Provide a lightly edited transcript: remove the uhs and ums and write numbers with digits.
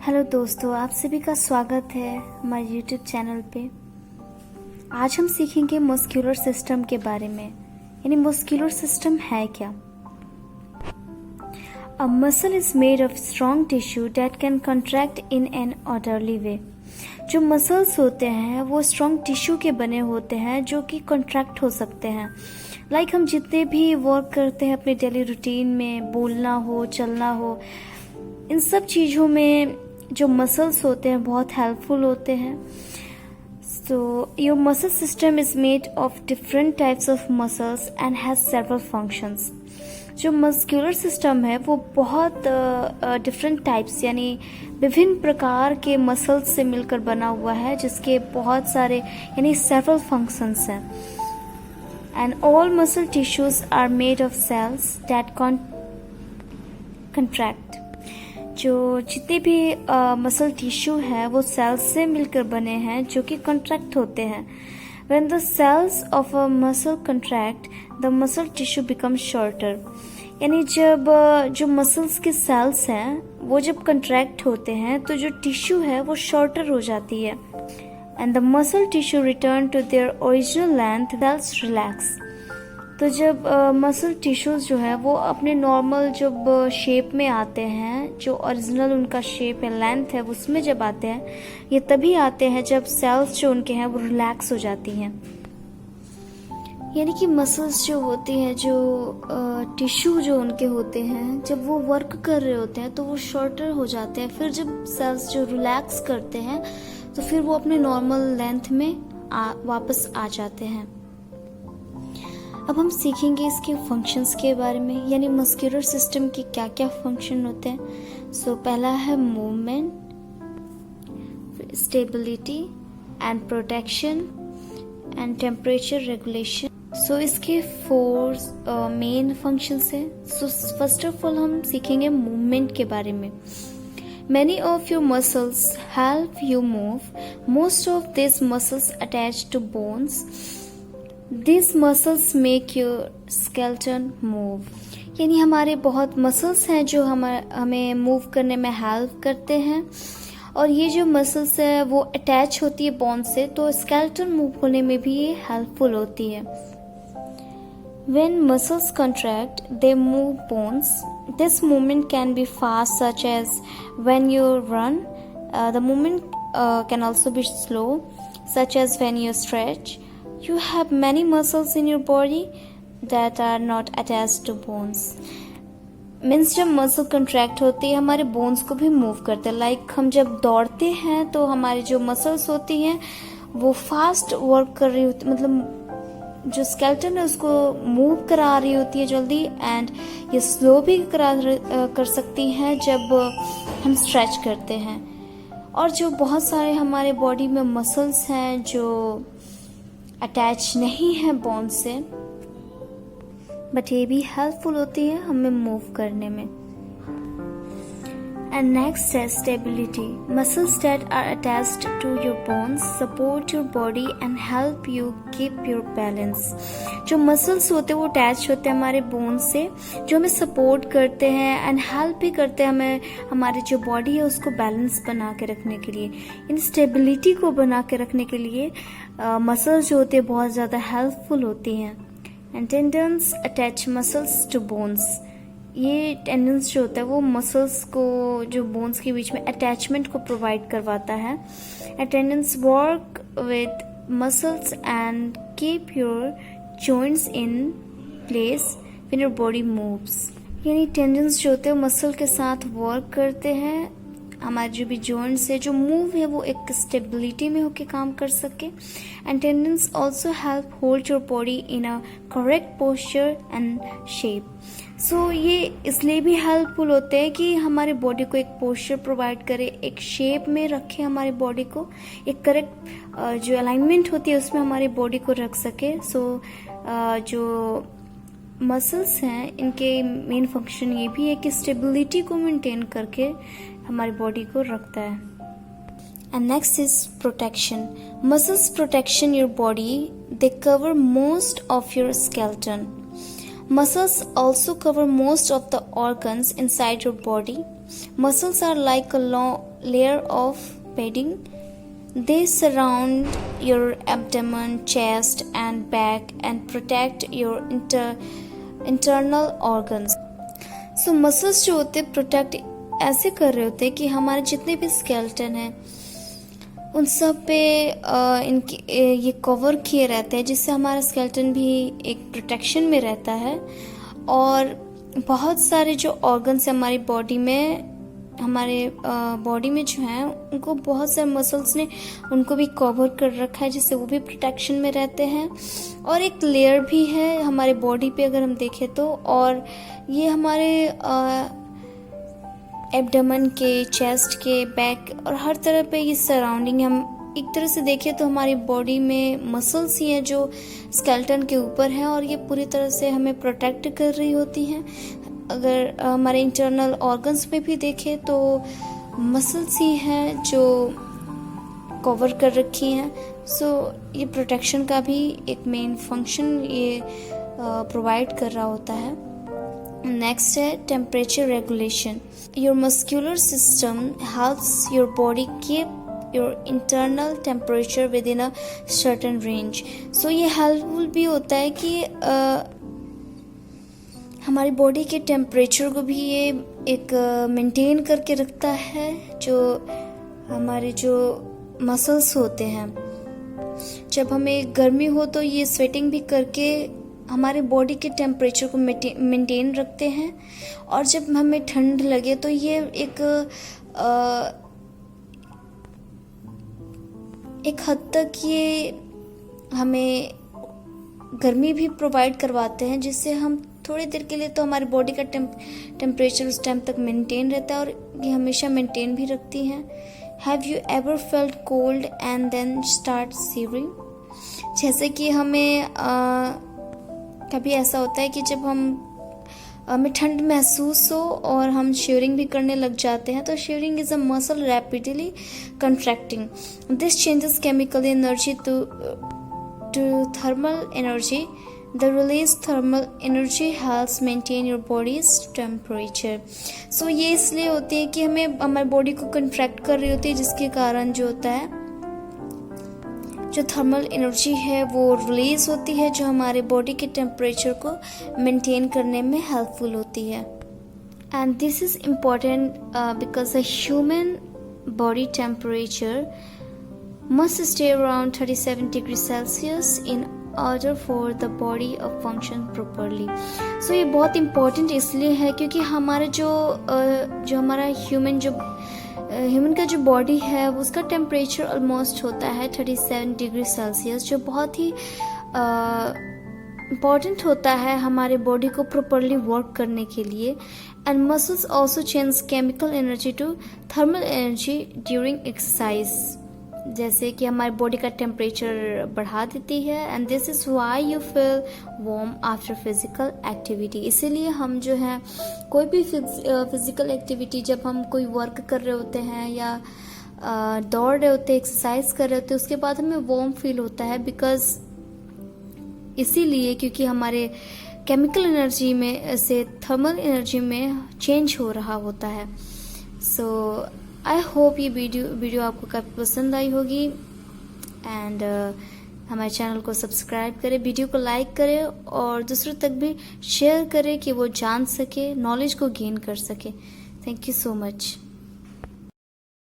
Hello दोस्तों, आप सभी का स्वागत है हमारे यूट्यूब चैनल पे। आज हम सीखेंगे मस्कुलर सिस्टम के बारे में। यानी मस्कुलर सिस्टम है क्या? A muscle is made of strong tissue that can contract in an orderly way. जो मसल्स होते हैं वो स्ट्रॉन्ग टिश्यू के बने होते हैं जो कि कंट्रैक्ट हो सकते हैं। हम जितने भी वर्क करते हैं अपने डेली रूटीन में, बोलना हो, चलना हो, इन सब चीज़ों में जो मसल्स होते हैं बहुत हेल्पफुल होते हैं। So your muscle system is made of different types of muscles and has several functions. जो मस्कुलर सिस्टम है वो बहुत डिफरेंट टाइप्स यानी विभिन्न प्रकार के मसल्स से मिलकर बना हुआ है, जिसके बहुत सारे यानी सेवरल फंक्शंस हैं। And all muscle tissues are made of cells that contract. जो जितने भी मसल टिश्यू है वो सेल्स से मिलकर बने हैं जो कि कंट्रैक्ट होते हैं। When the cells of a muscle contract, the muscle tissue becomes shorter. यानी जब जो मसल्स के सेल्स हैं वो जब कंट्रैक्ट होते हैं तो जो टिश्यू है वो शॉर्टर हो जाती है। And the muscle tissue return to their original length, cells relax. तो जब मसल टिश्यूज जो है वो अपने नॉर्मल जब शेप में आते हैं, जो ओरिजिनल उनका शेप है, लेंथ है, उसमें जब आते हैं, ये तभी आते हैं जब सेल्स जो उनके हैं वो रिलैक्स हो जाती हैं। यानी कि मसल्स जो होती हैं, जो टिश्यू जो उनके होते हैं, जब वो वर्क कर रहे होते हैं तो वो शॉर्टर हो जाते हैं। फिर जब सेल्स जो रिलैक्स करते हैं तो फिर वो अपने नॉर्मल लेंथ में वापस आ जाते हैं। अब हम सीखेंगे इसके फंक्शंस के बारे में, यानी मस्कुलर सिस्टम के क्या क्या फंक्शन होते हैं। सो पहला है movement, stability and protection and temperature regulation. So इसके 4 मेन फंक्शंस हैं। सो फर्स्ट ऑफ ऑल हम सीखेंगे मूवमेंट के बारे में। Many of your muscles help you move. Most of these muscles attach to bones. These muscles make your skeleton move. यानी हमारे बहुत मसल्स हैं जो हमें मूव करने में हेल्प करते हैं, और ये जो मसल्स है वो अटैच होती है बोन से, तो स्केलेटन मूव होने में भी ये हेल्पफुल होती है। When muscles contract, they move bones. This movement can be fast, such as when you run. The movement can also be slow, such as when you stretch. You have many muscles in your body that are not attached to bones. Means जब muscle contract होती है हमारे bones को भी move करते हैं। हम जब दौड़ते हैं तो हमारी जो मसल्स होती हैं वो फास्ट वर्क कर रही होती, मतलब जो स्केलेटन है उसको मूव करा रही होती है जल्दी, एंड ये स्लो भी कर सकती हैं जब हम स्ट्रेच करते हैं। और जो बहुत सारे हमारे बॉडी में मसल्स हैं जो अटैच नहीं है बोन से, बट ये भी हेल्पफुल होती है हमें मूव करने में। एंड नेक्स्ट है stability. Muscles that are attached to your bones support your body and help you keep your balance. जो मसल्स होते हैं वो अटैच होते हैं हमारे बोन से, जो हमें सपोर्ट करते हैं एंड हेल्प भी करते हैं हमें हमारी जो बॉडी है उसको बैलेंस बना के रखने के लिए। इन स्टेबिलिटी को बना के रखने के लिए मसल्स जो होते हैं बहुत ज़्यादा हेल्पफुल होती हैं। And tendons attach muscles to bones. ये टेंडन्स जो होता है वो मसल्स को, जो बोन्स के बीच में अटैचमेंट को प्रोवाइड करवाता है। And tendons work with muscles and keep your joints in place when your body moves. यानी टेंडन्स जो होते हैं मसल के साथ वर्क करते हैं, हमारे जो भी जॉइंट्स है जो मूव है वो एक स्टेबिलिटी में होके काम कर सके। And tendons also help hold your body in a correct posture and shape. So ये इसलिए भी हेल्पफुल होते हैं कि हमारे बॉडी को एक पोस्चर प्रोवाइड करे, एक शेप में रखे हमारी बॉडी को, एक करेक्ट जो अलाइनमेंट होती है उसमें हमारी बॉडी को रख सके। सो जो मसल्स हैं इनके मेन फंक्शन ये भी है कि स्टेबिलिटी को मेंटेन करके हमारी बॉडी को रखता है। And next is protection. Muscles protection your body, they cover most of your skeleton. Muscles also cover most of the organs inside your body. Muscles are like a layer of padding. They surround your abdomen, chest and back and protect your internal organs. So muscles जो होते हैं protect ऐसे कर रहे होते हैं कि हमारे जितने भी स्केलेटन हैं उन सब पे इनकी ये कवर किए रहते हैं, जिससे हमारा स्केलेटन भी एक प्रोटेक्शन में रहता है। और बहुत सारे जो ऑर्गन्स हैं हमारी बॉडी में, हमारे बॉडी में जो हैं उनको बहुत सारे मसल्स ने उनको भी कवर कर रखा है, जिससे वो भी प्रोटेक्शन में रहते हैं। और एक लेयर भी है हमारे बॉडी पे अगर हम देखें तो, और ये हमारे एब्डोमेन के, चेस्ट के, बैक और हर तरह पे ये सराउंडिंग। हम एक तरह से देखें तो हमारी बॉडी में मसल्स ही हैं जो स्केलेटन के ऊपर हैं और ये पूरी तरह से हमें प्रोटेक्ट कर रही होती हैं। अगर हमारे इंटरनल ऑर्गन्स में भी देखें तो मसल्स ही हैं जो कवर कर रखी हैं। सो ये प्रोटेक्शन का भी एक मेन फंक्शन ये प्रोवाइड कर रहा होता है। नेक्स्ट है temperature regulation. Your muscular system helps your body keep your internal temperature within a certain range. So ये हेल्पफुल भी होता है कि हमारी बॉडी के टेम्परेचर को भी ये एक मेंटेन करके रखता है। जो हमारे जो मसल्स होते हैं, जब हमें गर्मी हो तो ये स्वेटिंग भी करके हमारे बॉडी के टेम्परेचर को मेंटेन रखते हैं। और जब हमें ठंड लगे तो ये एक हद तक ये हमें गर्मी भी प्रोवाइड करवाते हैं, जिससे हम थोड़ी देर के लिए तो हमारी बॉडी का टेम्परेचर उस टाइम तक मेंटेन रहता है और ये हमेशा मेंटेन भी रखती हैं। Have you ever felt cold and then start shivering? जैसे कि हमें कभी ऐसा होता है कि जब हमें ठंड महसूस हो और हम शिवरिंग भी करने लग जाते हैं, तो shivering is a muscle rapidly contracting. This changes chemical energy to thermal energy. The released thermal energy helps maintain your body's temperature. So ये इसलिए होती है कि हमें हमारी बॉडी को कंट्रैक्ट कर रही होती है, जिसके कारण जो होता है जो थर्मल एनर्जी है वो रिलीज होती है, जो हमारे बॉडी के टेम्परेचर को मेंटेन करने में हेल्पफुल होती है। And this is important because the human body temperature must stay around 37 degrees Celsius in order for the body to function properly. So ये बहुत important इसलिए है क्योंकि हमारे जो हमारा ह्यूमन का जो बॉडी है उसका टेम्परेचर ऑलमोस्ट होता है 37 डिग्री सेल्सियस, जो बहुत ही इम्पॉर्टेंट होता है हमारे बॉडी को प्रॉपरली वर्क करने के लिए। And muscles also change chemical energy to thermal energy during exercise, जैसे कि हमारी बॉडी का टेम्परेचर बढ़ा देती है। And this is why you feel warm after physical activity. इसीलिए हम जो है कोई भी फिजिकल एक्टिविटी, जब हम कोई वर्क कर रहे होते हैं या दौड़ रहे होते हैं, एक्सरसाइज कर रहे होते हैं, उसके बाद हमें वार्म फील होता है। बिकॉज इसीलिए क्योंकि हमारे केमिकल एनर्जी में से थर्मल एनर्जी में चेंज हो रहा होता है। सो आई होप ये वीडियो आपको काफ़ी पसंद आई होगी। एंड हमारे चैनल को सब्सक्राइब करें, वीडियो को लाइक करें और दूसरों तक भी शेयर करें कि वो जान सके, नॉलेज को गेन कर सके। Thank you so much.